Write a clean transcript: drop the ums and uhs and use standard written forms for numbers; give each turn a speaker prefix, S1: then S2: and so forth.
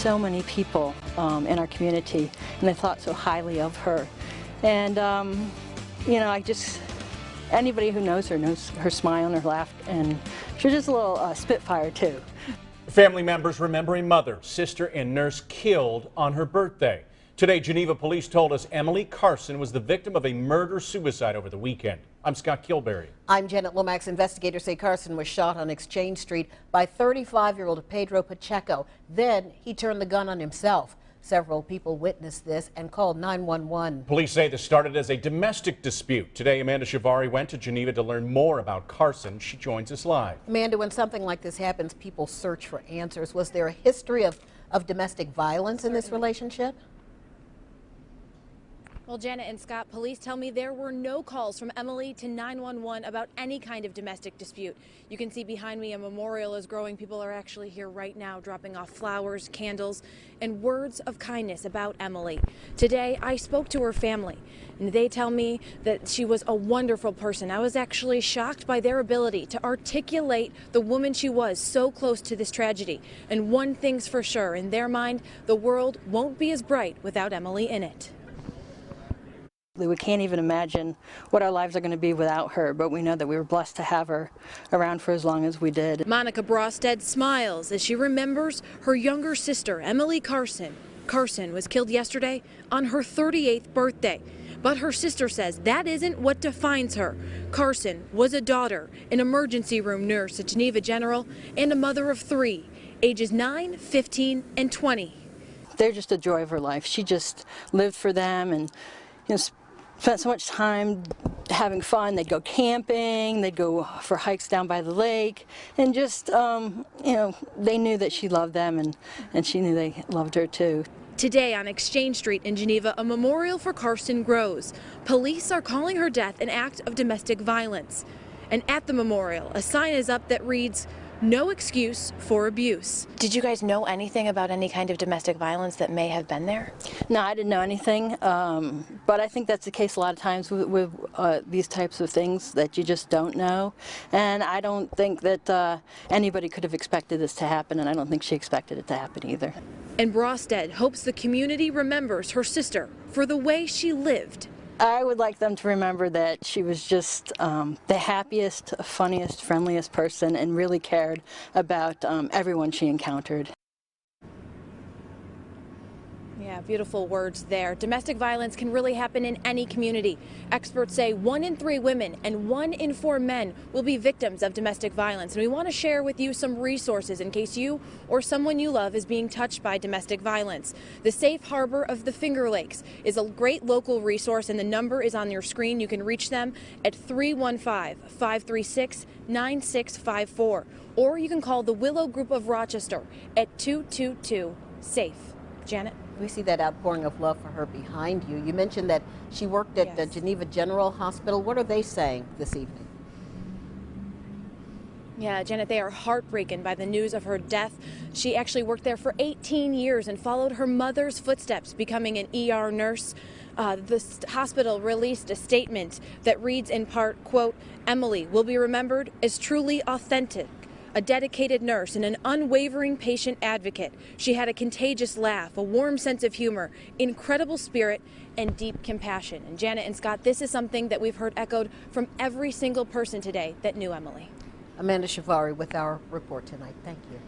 S1: so many people in our community, and they thought so highly of her. And you know, anybody who knows her smile and her laugh, and she was just a little spitfire too.
S2: Family members remember a mother, sister, and nurse killed on her birthday. Today, Geneva police told us Emily Carson was the victim of a murder-suicide over the weekend. I'm Scott Kilberry.
S3: I'm Janet Lomax. Investigators say Carson was shot on Exchange Street by 35-year-old Pedro Pacheco. Then he turned the gun on himself. Several people witnessed this and called 911.
S2: Police say this started as a domestic dispute. Today, Amanda CIAVARRI went to Geneva to learn more about Carson. She joins us live.
S3: Amanda, when something like this happens, people search for answers. Was there a history of domestic violence in this relationship?
S4: Well, Janet and Scott, police tell me there were no calls from Emily to 911 about any kind of domestic dispute. You can see behind me a memorial is growing. People are actually here right now dropping off flowers, candles, and words of kindness about Emily. Today, I spoke to her family, and they tell me that she was a wonderful person. I was actually shocked by their ability to articulate the woman she was so close to this tragedy. And one thing's for sure, in their mind, the world won't be as bright without Emily in it.
S1: We can't even imagine what our lives are going to be without her, but we know that we were blessed to have her around for as long as we did.
S4: Monica BRASTED smiles as she remembers her younger sister, Emily Carson. Carson was killed yesterday on her 38th birthday. But her sister says that isn't what defines her. Carson was a daughter, an emergency room nurse at Geneva General, and a mother of 3, ages 9, 15, and 20.
S1: They're just a joy of her life. She just lived for them, and spent so much time having fun. They'd go camping, they'd go for hikes down by the lake, and just, they knew that she loved them, and she knew they loved her too.
S4: Today on Exchange Street in Geneva, a memorial for Carson grows. Police are calling her death an act of domestic violence. And at the memorial, a sign is up that reads, "No excuse for abuse."
S5: Did you guys know anything about any kind of domestic violence that may have been there?
S1: No, I didn't know anything, but I think that's the case a lot of times with these types of things, that you just don't know. And I don't think that anybody could have expected this to happen, and I don't think she expected it to happen either.
S4: And BRASTED hopes the community remembers her sister for the way she lived.
S1: I would like them to remember that she was just the happiest, funniest, friendliest person, and really cared about everyone she encountered.
S4: Yeah, beautiful words there. Domestic violence can really happen in any community. Experts say 1 in 3 women and 1 in 4 men will be victims of domestic violence. And we want to share with you some resources in case you or someone you love is being touched by domestic violence. The Safe Harbor of the Finger Lakes is a great local resource, and the number is on your screen. You can reach them at 315-536-9654. Or you can call the Willow Group of Rochester at 222-SAFE. Janet?
S3: We see that outpouring of love for her behind you. You mentioned that she worked at the Geneva General Hospital. What are they saying this evening?
S4: Yeah, Janet, they are heartbroken by the news of her death. She actually worked there for 18 years and followed her mother's footsteps, becoming an ER nurse. The hospital released a statement that reads in part, quote, "Emily will be remembered as truly authentic, a dedicated nurse and an unwavering patient advocate. She had a contagious laugh, a warm sense of humor, incredible spirit, and deep compassion." And Janet and Scott, this is something that we've heard echoed from every single person today that knew Emily.
S3: Amanda CIAVARRI with our report tonight. Thank you.